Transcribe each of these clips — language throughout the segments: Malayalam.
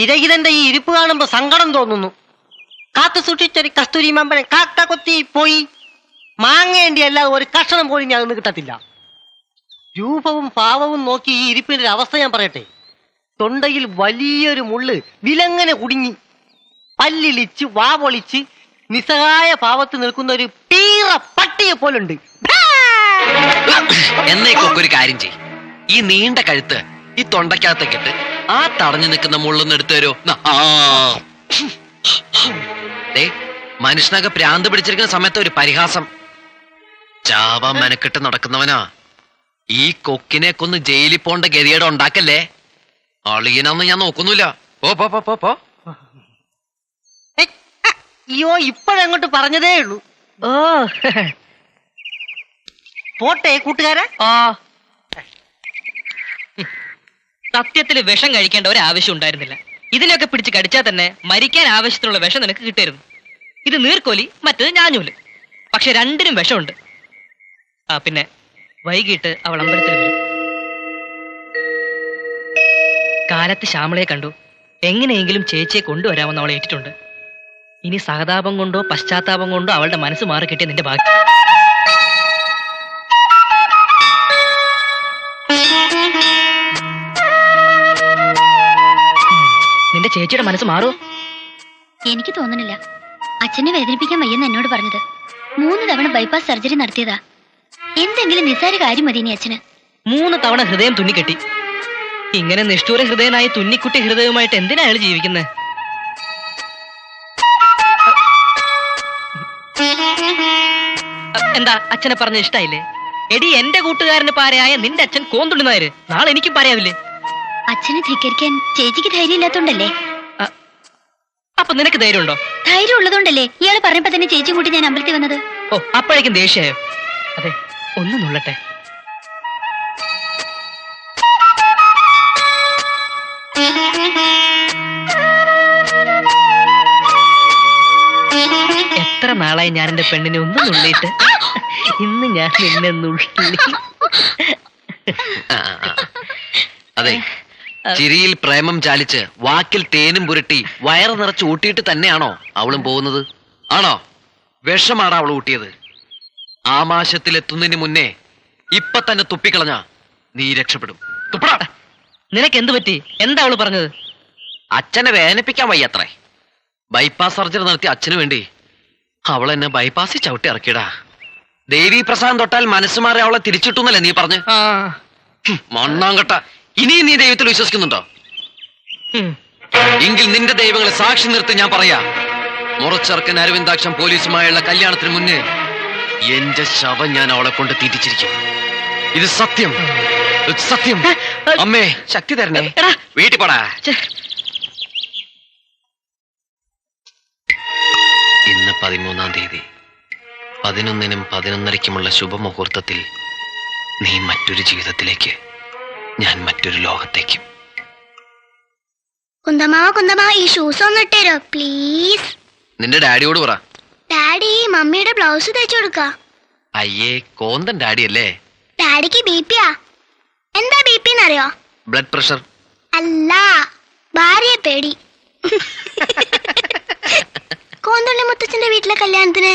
വിരഹിതന്റെ ഈ ഇരിപ്പ് കാണുമ്പോ സങ്കടം തോന്നുന്നു. കാത്തു സൂക്ഷിച്ചൊരു കസ്തൂരി മാമ്പഴം കാക്ക കൊത്തി പോയി. മാങ്ങേണ്ടി അല്ലാതെ ഒരു കഷണം പോലും ഞാൻ ഒന്നും കിട്ടത്തില്ല. രൂപവും ഭാവവും നോക്കി ഈ ഇരിപ്പിന്റെ അവസ്ഥ ഞാൻ പറയട്ടെ. തൊണ്ടയിൽ വലിയൊരു മുള്ള് വിലങ്ങനെ കുടുങ്ങി, പല്ലിളിച്ച് വാവൊളിച്ച് നിസ്സഹായ ഭാവത്ത് നിൽക്കുന്ന ഒരു പീറ പട്ടിയെ പോലുണ്ട്. എന്നേക്കൊക്കെ ഒരു കാര്യം ചെയ്, ഈ നീണ്ട കഴുത്ത് ഈ തൊണ്ടക്കകത്തേക്കിട്ട് ആ തടഞ്ഞു നിൽക്കുന്ന മുള്ളൊന്ന് എടുത്തു തരോ. മനുഷ്യനൊക്കെ പ്രാന്ത് പിടിച്ചിരിക്കുന്ന സമയത്ത് ഒരു പരിഹാസം. ചാവ മെനക്കെട്ട് നടക്കുന്നവനാ. ഈ കൊക്കിനെ കൊന്ന് ജയിലിൽ പോണ്ട ഗതികേട് ഉണ്ടാക്കല്ലേ. അളിയനൊന്നും ഞാൻ നോക്കുന്നില്ല. പോ. അയ്യോ, ഇപ്പോഴങ്ങോട്ട് പറഞ്ഞതേ ഉള്ളൂ. ഓ പോട്ടെ കൂട്ടുകാരാ. സത്യത്തിൽ വിഷം കഴിക്കേണ്ട ഒരു ആവശ്യം ഉണ്ടായിരുന്നില്ല. ഇതിനൊക്കെ പിടിച്ച് കടിച്ചാൽ തന്നെ മരിക്കാൻ ആവശ്യത്തിനുള്ള വിഷം നിനക്ക് കിട്ടിയിരുന്നു. ഇത് നീർക്കോലി, മറ്റത് ഞാഞ്ഞൂല്. പക്ഷെ രണ്ടിനും വിഷമുണ്ട്. പിന്നെ വൈകിട്ട് അവൾ അമ്പലത്തിൽ വരും. കാലത്ത് ശ്യാമളയെ കണ്ടു. എങ്ങനെയെങ്കിലും ചേച്ചിയെ കൊണ്ടുവരാമെന്ന് അവൾ ഏറ്റിട്ടുണ്ട്. ഇനി സഹതാപം കൊണ്ടോ പശ്ചാത്താപം കൊണ്ടോ അവളുടെ മനസ്സ് മാറി കിട്ടിയ നിന്റെ ഭാഗ്യം. നിന്റെ ചേച്ചിയുടെ മനസ്സ് മാറുമോ? എനിക്ക് തോന്നുന്നില്ല. അച്ഛനെ വേദനിപ്പിക്കാൻ വയ്യെന്ന് എന്നോട് പറഞ്ഞത്. 3 തവണ ബൈപ്പാസ് സർജറി നടത്തിയതാ. എന്തെങ്കിലും നിസ്സാര കാര്യം മതി ഇനി അച്ഛന്. 3 തവണ ഹൃദയം തുന്നിക്കെട്ടി. ഇങ്ങനെ നിഷ്ഠൂര ഹൃദയനായി തുന്നിക്കുട്ടി ഹൃദയവുമായിട്ട് എന്തിനാ അയാൾ ജീവിക്കുന്നത്? എന്താ അച്ഛനെ പറഞ്ഞ ഇഷ്ടായില്ലേ? എടി, എന്റെ കൂട്ടുകാരന് പാരയായ നിന്റെ അച്ഛൻ കോന്തുള്ളുന്നവര് നാളെ എനിക്കും പാരയാവില്ലേ? അച്ഛനെ ധിക്കരിക്കാൻ ചേച്ചിക്ക് ധൈര്യം ഇല്ലാത്തോണ്ടല്ലേ? അപ്പൊ നിനക്ക് ധൈര്യമുണ്ടോ? ധൈര്യം ഉള്ളതുകൊണ്ടല്ലേ ഇയാള് പറഞ്ഞപ്പോ തന്നെ ചേച്ചിയും കൂട്ടി ഞാൻ അമ്പലത്തിൽ വന്നത്. ഓ, അപ്പോഴേക്കും ദേഷ്യായോ? അതെ, ഒന്ന് നുള്ളട്ടെ. എത്ര നാളായി ഞാൻ എന്റെ പെണ്ണിനെ ഒന്ന് നുള്ളിയിട്ട്. ഇന്ന് ഞാൻ നിന്നെ നുള്ളി. അതെ, ചിരിയിൽ പ്രേമം ചാലിച്ച് വാക്കിൽ തേനും പുരട്ടി വയറ് നിറച്ച് ഊട്ടിയിട്ട് തന്നെയാണോ അവളും പോകുന്നത്? ആണോ? വിഷമാടാ അവൾ ഊട്ടിയത്. ആമാശത്തിലെത്തുന്നതിന് മുന്നേ ഇപ്പൊ തന്നെ തുപ്പിക്കളഞ്ഞ നീ രക്ഷപ്പെടും. തുപ്പടാ. നിനക്ക് എന്ത് പറ്റി? എന്താ അവള് പറഞ്ഞത്? അച്ഛനെ വേദനിപ്പിക്കാൻ വയ്യത്രേ. ബൈപ്പാസ് സർജറി നടത്തി അച്ഛന് വേണ്ടി അവൾ എന്നെ ബൈപ്പാസിൽ ചവിട്ടി ഇറക്കിയടാ. ദേവി പ്രസാദം തൊട്ടാൽ മനസ്സ് മാറി അവളെ തിരിച്ചിട്ടുന്നല്ലേ നീ പറഞ്ഞു? മണ്ണാങ്കട്ട. ഇനിയും നീ ദൈവത്തിൽ വിശ്വസിക്കുന്നുണ്ടോ? എങ്കിൽ നിന്റെ ദൈവങ്ങളെ സാക്ഷി നിർത്തി ഞാൻ പറയാ. മുറച്ചെറുക്കൻ അരവിന്ദാക്ഷം പോലീസുമായുള്ള കല്യാണത്തിന് മുന്നേ എന്റെ ശവം ഞാൻ അവളെ കൊണ്ട് തീറ്റിച്ചിരിക്കും. ഇത് സത്യം, സത്യം. അമ്മേ, ശക്തി തരണേ. വീട്ടിൽ പോടാ. ഇന്ന് 13-ാം തീയതി 11-നും 11:30-ക്കുമുള്ള ശുഭമുഹൂർത്തത്തിൽ നീ മറ്റൊരു ജീവിതത്തിലേക്ക്, ഞാൻ മറ്റൊരു ലോകത്തേക്കും. കുന്തമാവ ഈ ഷൂസ് ഒന്ന് ഇട്ടേരോ പ്ലീസ്. നിന്റെ ഡാഡിയോട് പറ. ഡാഡി, മമ്മിയുടെ ബ്ലൗസ് തയ്ച്ചു കൊടുക്ക. അയ്യേ, കോന്തൻ ഡാഡി അല്ലേ? ഡാഡിക്ക് ബിപിയാ. എന്താ ബിപി എന്നറിയോ? ബ്ലഡ് പ്രഷർ അല്ല, ഭാര്യയെ പേടി. കോന്തള്ളി മുത്തച്ഛന്റെ വീട്ടിലെ കല്യാണത്തിന്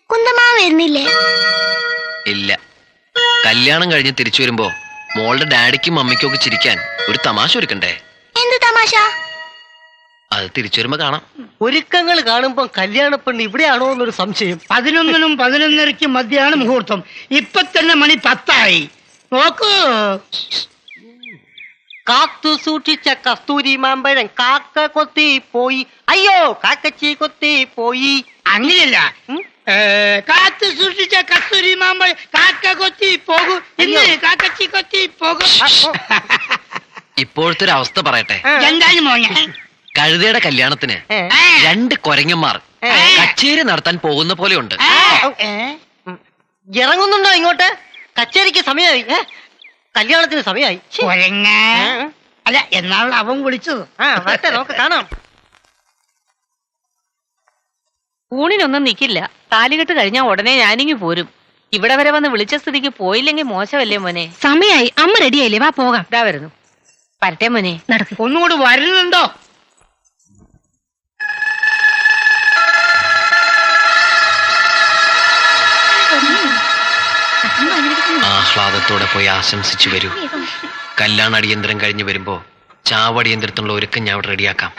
കുന്തമാവ് വരുന്നില്ലേ? ഇല്ല. കല്യാണം കഴിഞ്ഞ് തിരിച്ചു വരുമ്പോ മോളുടെ ഡാഡിക്കും മമ്മിക്കും ഒക്കെ ചിരിക്കാൻ ഒരു തമാശ ഒരുക്കണ്ടേ? എന്ത് തമാശ? അത് തിരിച്ചു വരുമ്പോ കാണാം. ഒരുക്കങ്ങൾ കാണുമ്പോ കല്യാണ പെണ്ണ് ഇവിടെയാണോ എന്നൊരു സംശയം. 11-നും 11:30-ക്കും മധ്യയാണ് മുഹൂർത്തം. ഇപ്പൊ തന്നെ മണി 10 നോക്കൂ. കാത്തു സൂക്ഷിച്ച കസ്തൂരി മാമ്പഴം കാക്ക കൊത്തി പോയി. അയ്യോ, കാക്കച്ചി കൊത്തി പോയി. അങ്ങനെയല്ല, കാത്തു സൂക്ഷിച്ച കസ്തൂരി മാമ്പഴം കാക്ക കൊത്തി പോകും. ഇന്ന് കാക്കച്ചി കൊത്തി പോകും. ഇപ്പോഴത്തെ ഒരു അവസ്ഥ പറയട്ടെ. എന്തായാലും മോനെ, കഴുതയുടെ കല്യാണത്തിന് 2 കൊരങ്ങന്മാർ കച്ചേരി നടത്താൻ പോകുന്ന പോലെയുണ്ട്. ഇറങ്ങുന്നുണ്ടോ ഇങ്ങോട്ട്? കച്ചേരിക്ക് സമയമായി, കല്യാണത്തിന് സമയമായി. അല്ല, എന്നാണ് അവൻ വിളിച്ചത്. നമുക്ക് കാണാം. ഊണിനൊന്നും നിക്കില്ല. താലികെട്ട് കഴിഞ്ഞാൽ ഉടനെ ഞാനിങ്ങി പോരും. ഇവിടെ വരെ വന്ന് വിളിച്ച സ്ഥിതിക്ക് പോയില്ലെങ്കിൽ മോശമല്ലേ മോനെ? സമയായി, അമ്മ റെഡിയായില്ലേ? വാ പോകാം. ഇതാ വരുന്നു. പരട്ടെ മോനെ. ഒന്നുകൂടി വരുന്നുണ്ടോ? അച്ഛനും വയനാട്ടിലേക്ക് ആഹ്ലാദത്തോടെ പോയി ആശംസിച്ചു വരൂ. വേഗം. കല്യാണ അടിയന്തരം കഴിഞ്ഞ് വരുമ്പോ ചാവടിയന്തരത്തിനുള്ള ഒരുക്കം ഞാൻ അവിടെ റെഡിയാക്കാം.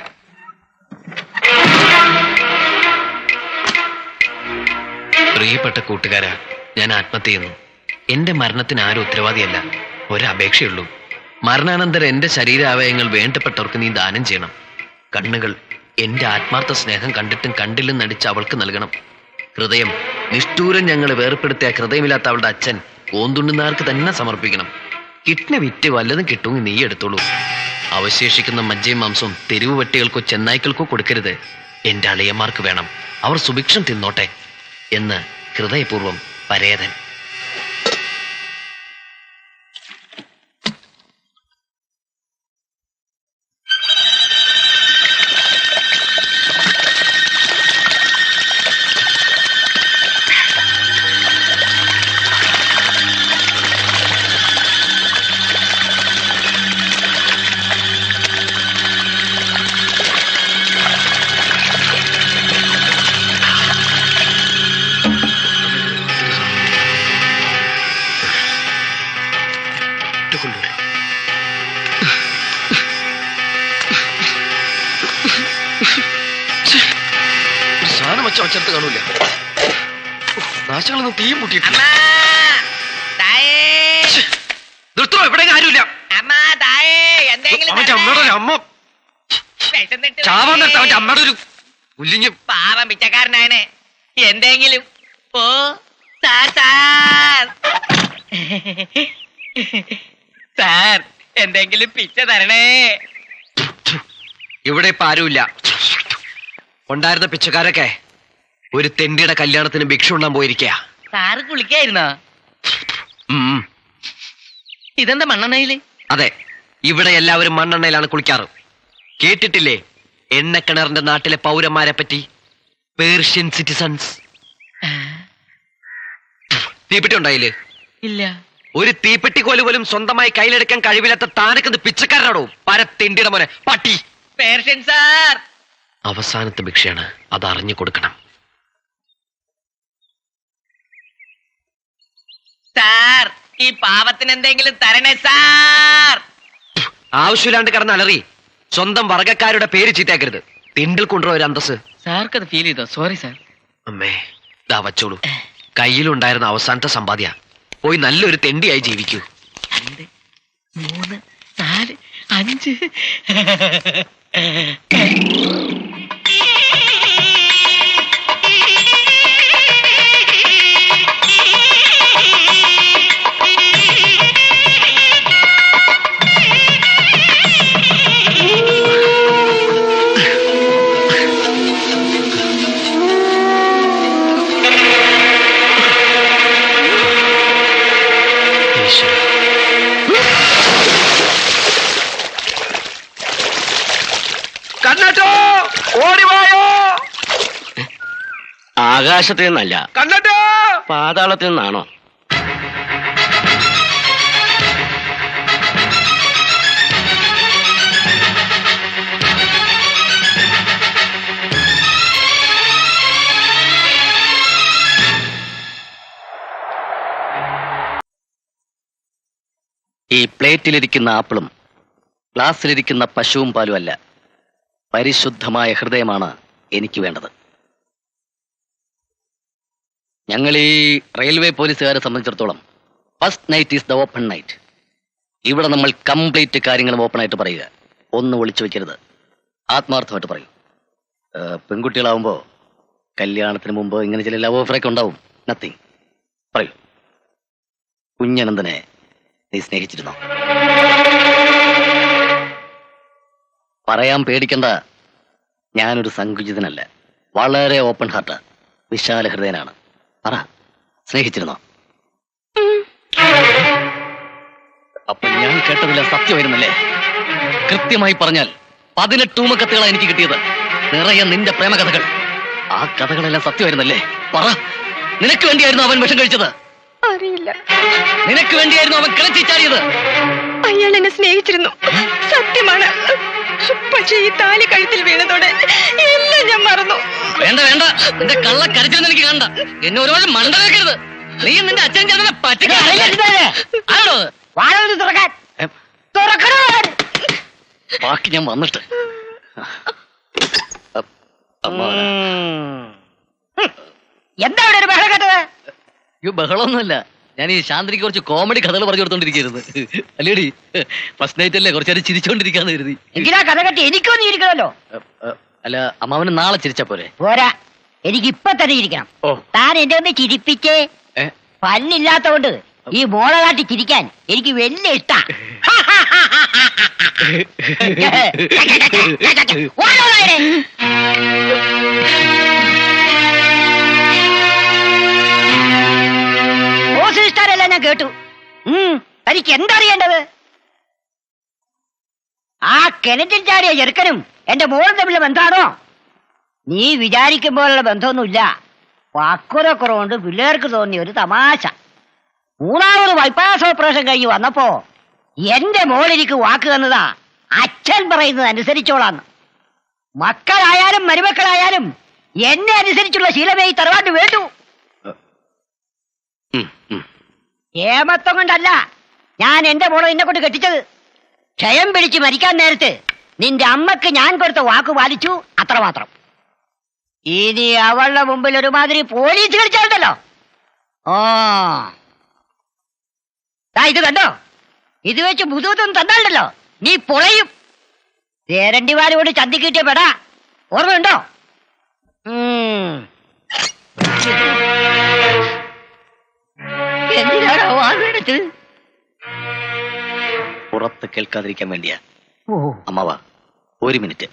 പ്രിയപ്പെട്ട കൂട്ടുകാരാ, ഞാൻ ആത്മഹത്യ ചെയ്യുന്നു. എന്റെ മരണത്തിന് ആരും ഉത്തരവാദിയല്ല. ഒരപേക്ഷയുള്ളൂ. മരണാനന്തരം എന്റെ ശരീരാവയവങ്ങൾ വേണ്ടപ്പെട്ടവർക്ക് നീ ദാനം ചെയ്യണം. കണ്ണുകൾ എന്റെ ആത്മാർത്ഥ സ്നേഹം കണ്ടിട്ടും കണ്ടില്ലെന്ന് നടിച്ച് അവൾക്ക് നൽകണം. ഹൃദയം നിഷ്ഠൂരം ഞങ്ങളെ വേർപ്പെടുത്തിയ ഹൃദയമില്ലാത്ത അവളുടെ അച്ഛൻ ഓന്തുണ്ടുന്നാർക്ക് തന്നെ സമർപ്പിക്കണം. കിഡ്നി വിറ്റ് വല്ലതും കിട്ടുമെങ്കിൽ നീ എടുത്തോളൂ. അവശേഷിക്കുന്ന മജ്ജയും മാംസവും തെരുവ് വെട്ടികൾക്കോ ചെന്നായ്ക്കൾക്കോ കൊടുക്കരുത്. എന്റെ അളിയന്മാർക്ക് വേണം. അവർ സുഭിക്ഷം തിന്നോട്ടെ എന്ന് ഹൃദയപൂർവ്വം പരേതൻ. സാധനം വെച്ച ഒച്ചത്ത് കാണൂല. നാശങ്ങളൊന്നും തീയും മുട്ടിയിട്ടില്ല. നിർത്തോ, ഇവിടെ ആരുമില്ല. അവന്റെ അമ്മയുടെ ഒരു അമ്മ ചാവാൻ നിർത്ത. അവന്റെ അമ്മയുടെ ഒരു ഉല്ലിഞ്ഞ് പാവം പിച്ചക്കാരനാണ്. എന്തെങ്കിലും ഓ സാർ സാർ സാർ എന്തെങ്കിലും പിച്ച തരണേ. ഇവിടെ ഇപ്പൊ ആരുമില്ല. ഉണ്ടായിരുന്ന പിച്ചക്കാരൊക്കെ ഒരു തെണ്ടിയുടെ കല്യാണത്തിന് ഭിക്ഷ ഉണ്ണാൻ പോയിരിക്കുക. സാറ് കുളിക്കായിരുന്നോ? ഇതെന്താ മണ്ണെണ്ണയില്? അതെ, ഇവിടെ എല്ലാവരും മണ്ണെണ്ണയിലാണ് കുളിക്കാറ്. കേട്ടിട്ടില്ലേ എണ്ണക്കിണറിന്റെ നാട്ടിലെ പൗരന്മാരെ പറ്റി? Persian citizens. തീപ്പെട്ടി ഉണ്ടായില്ലേ? ഇല്ല. ഒരു തീപ്പെട്ടി കോല് പോലും സ്വന്തമായി കയ്യിലെടുക്കാൻ കഴിവില്ലാത്ത താനൊക്കെ പിച്ചക്കാരനാടോ പരത്തിണ്ടിയുടെ മോനെ പട്ടി. പേർഷ്യൻ സാർ അവസാനത്തെ ഭിക്ഷയാണ്, അത് അറിഞ്ഞു കൊടുക്കണം. സാർ ഈ പാവത്തിന് എന്തെങ്കിലും തരണേ സാർ. ആവശ്യമില്ലാണ്ട് കിടന്ന് അലറി. സ്വന്തം വർഗക്കാരുടെ പേര് ചീത്തയാക്കരുത്. തിണ്ടിൽ കൊണ്ടുവരുന്ന ഒരു അന്തസ്. സാർക്ക് അത് ഫീൽ ചെയ്തോ? Sorry sir. അമ്മേ ദാ വച്ചോളൂ. കയ്യിലുണ്ടായിരുന്ന അവസാനത്തെ സമ്പാദ്യ. പോയി നല്ലൊരു തെണ്ടിയായി ജീവിക്കൂ. 2 3 4 5 കണ്ണട്ടോ ഓടിവായോ. ആകാശത്തിൽ നിന്നല്ല, കണ്ണട്ടോ പാതാളത്തിൽ നിന്നാണോ? ഈ പ്ലേറ്റിലിരിക്കുന്ന ആപ്പിളും ഗ്ലാസ്സിലിരിക്കുന്ന പശുവും പാലും അല്ല, പരിശുദ്ധമായ ഹൃദയമാണ് എനിക്ക് വേണ്ടത്. ഞങ്ങൾ ഈ റെയിൽവേ പോലീസുകാരെ സംബന്ധിച്ചിടത്തോളം first night is the open night. ഇവിടെ നമ്മൾ കംപ്ലീറ്റ് കാര്യങ്ങളും ഓപ്പൺ ആയിട്ട് പറയുക. ഒന്നും ഒളിച്ചു വെക്കരുത്. ആത്മാർത്ഥമായിട്ട് പറയൂ. പെൺകുട്ടികളാവുമ്പോൾ കല്യാണത്തിന് മുമ്പ് ഇങ്ങനെ ചില ലവ് ഓഫറൊക്കെ ഉണ്ടാവും. നത്തിങ്. പറയൂ, കുഞ്ഞനന്ദനെ നീ സ്നേഹിച്ചിരുന്നോ? പറയാൻ പേടിക്കണ്ട. ഞാനൊരു സങ്കുചിതനല്ല, വളരെ ഓപ്പൺ ഹാർട്ട്, വിശാല ഹൃദയനാണ്. പറ, സ്നേഹിച്ചിരുന്നോ? അപ്പൊ ഞാൻ കേട്ടതില്ല സത്യമായിരുന്നല്ലേ? കൃത്യമായി പറഞ്ഞാൽ 18 ഊമക്കത്തുകളാണ് എനിക്ക് കിട്ടിയത്. നിറയെ നിന്റെ പ്രേമകഥകൾ. ആ കഥകളെല്ലാം സത്യമായിരുന്നല്ലേ? പറ, നിനക്ക് വേണ്ടിയായിരുന്നു അവൻ വിഷം കഴിച്ചത്? അറിയില്ല. നിനക്ക് വേണ്ടിയായിരുന്നു അവൻ കിളച്ചിച്ചാടിയത്? അയാൾ എന്നെ സ്നേഹിച്ചിരുന്നു, സത്യമാണ്. പക്ഷേ ഈ താലി കഴുത്തിൽ വീണതോടെ എല്ലാം ഞാൻ മറന്നു. വേണ്ട വേണ്ട, നിന്റെ കള്ള കരച്ചിലെന്ന് എനിക്ക് കണ്ട. എന്നെ ഒരുപാട് മണ്ടലേക്കരുത്. നീ നിന്റെ അച്ഛൻ ചേട്ടനെ പറ്റിക്കാ വാഴ തുറക്കാൻ ഏ, തുറക്കണോ ബാക്കി ഞാൻ വന്നിട്ട് അമ്മാവനാ. എന്താ ഇവിടെ ഒരു ബഹളം കേട്ടത്? അയ്യോ ബഹളമൊന്നുമല്ല, ഞാൻ ഈ ശാന്തിക്ക് കുറച്ച് കോമഡി കഥകൾ പറഞ്ഞു കൊടുത്തോണ്ടിരിക്കരുത്. അല്ലേടി, ഫസ്റ്റ് നൈറ്റ് അല്ലേ, കുറച്ചേരം ചിരിച്ചോണ്ടിരിക്കാന്ന് കരുതി. എങ്കിലാ കഥ കെട്ടി എനിക്കൊന്നും ഇരിക്കണമല്ലോ. അല്ല അമ്മാവന് നാളെ ചിരിച്ചാ പോരെ? പോരാ, എനിക്ക് ഇപ്പൊ തന്നെ ഇരിക്കണം. ഓ താൻ എന്റെ ഒന്ന് ചിരിപ്പിച്ചേ. ഏ, പല്ലില്ലാത്തോണ്ട് ഈ മോളെ കാട്ടി ചിരിക്കാൻ എനിക്ക് വലിയ ഇഷ്ടാ. ഓടോ നായരെ. ഓസിസ്റ്റാരെല്ലാം ഞാൻ കേട്ടു. തനിക്ക് എന്തറിയേണ്ടത്? ആ കിണറ്റിൽ ചാടിയ ചെറുക്കനും എന്റെ മോളും തമ്മിലുള്ള ബന്ധാണോ? നീ വിചാരിക്കുമ്പോഴുള്ള ബന്ധമൊന്നുമില്ല. പക്വതക്കുറവുകൊണ്ട് പിള്ളേർക്ക് തോന്നിയ ഒരു തമാശ. മൂന്നാമത് ബൈപ്പാസ് ഓപ്പറേഷൻ കഴിഞ്ഞ് വന്നപ്പോ എന്റെ മോളെനിക്ക് വാക്ക് തന്നതാ, അച്ഛൻ പറയുന്നത് അനുസരിച്ചോളാന്ന്. മക്കളായാലും മരുമക്കളായാലും എന്നെ അനുസരിച്ചുള്ള ശീലമേ ഈ തറവാട്ട് വേണ്ടു. ഏമത്വം കൊണ്ടല്ല ഞാൻ എന്റെ മോളെ എന്നെ കൊണ്ട് കെട്ടിച്ചത്. ക്ഷയം പിടിച്ച് മരിക്കാൻ നേരത്ത് നിന്റെ അമ്മക്ക് ഞാൻ കൊടുത്ത വാക്ക് പാലിച്ചു, അത്രമാത്രം. ഇനി അവളുടെ മുമ്പിൽ ഒരുമാതിരി പോലീസ് കളിച്ചാലുണ്ടല്ലോ. ഇത് കണ്ടോ, ഇത് വെച്ച് ബുദ്ധിമുട്ടൊന്നും തന്നാലുണ്ടല്ലോ നീ പൊളയും. തേരണ്ടിമാരോട് ചന്തി കിട്ടിയ പെടാ, ഓർമ്മയുണ്ടോ? എന്തിനാണോ വാങ്ങെടുത്ത്? പുറത്ത് കേൾക്കാതിരിക്കാൻ വേണ്ടിയാ. അമ്മാവ ഒരു മിനിറ്റ്.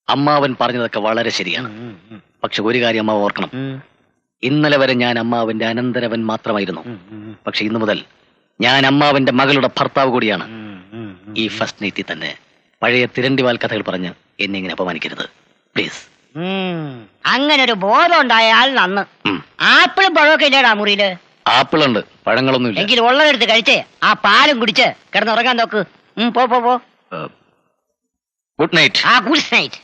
അമ്മാവൻ പറഞ്ഞതൊക്കെ വളരെ ശരിയാണ്. പക്ഷെ ഒരു കാര്യം അമ്മാവ് ഓർക്കണം, ഇന്നലെ വരെ ഞാൻ അമ്മാവന്റെ അനന്തരവൻ മാത്രമായിരുന്നു. പക്ഷെ ഇന്നു മുതൽ ഞാൻ അമ്മാവന്റെ മകളുടെ ഭർത്താവ് കൂടിയാണ്. ഈ ഫസ്റ്റ് നൈറ്റിൽ തന്നെ പഴയ തിരണ്ടിവാൽ കഥകൾ പറഞ്ഞ് എന്നെ ഇങ്ങനെ അപമാനിക്കരുത് പ്ലീസ്. അങ്ങനെ ഒരു ബോധം ഉണ്ടായാൽ നന്ന്. ആപ്പിളും പഴമൊക്കെ ഇല്ലേടാ മുറിയില്? ആപ്പിളുണ്ട്, പഴങ്ങളൊന്നുമില്ല. എങ്കിൽ ഉള്ളതെടുത്ത് കഴിച്ച് ആ പാലും കുടിച്ച് കിടന്നുറങ്ങാൻ നോക്ക്. പോ പോ പോ. Good night. ആ ഗുഡ് നൈറ്റ്.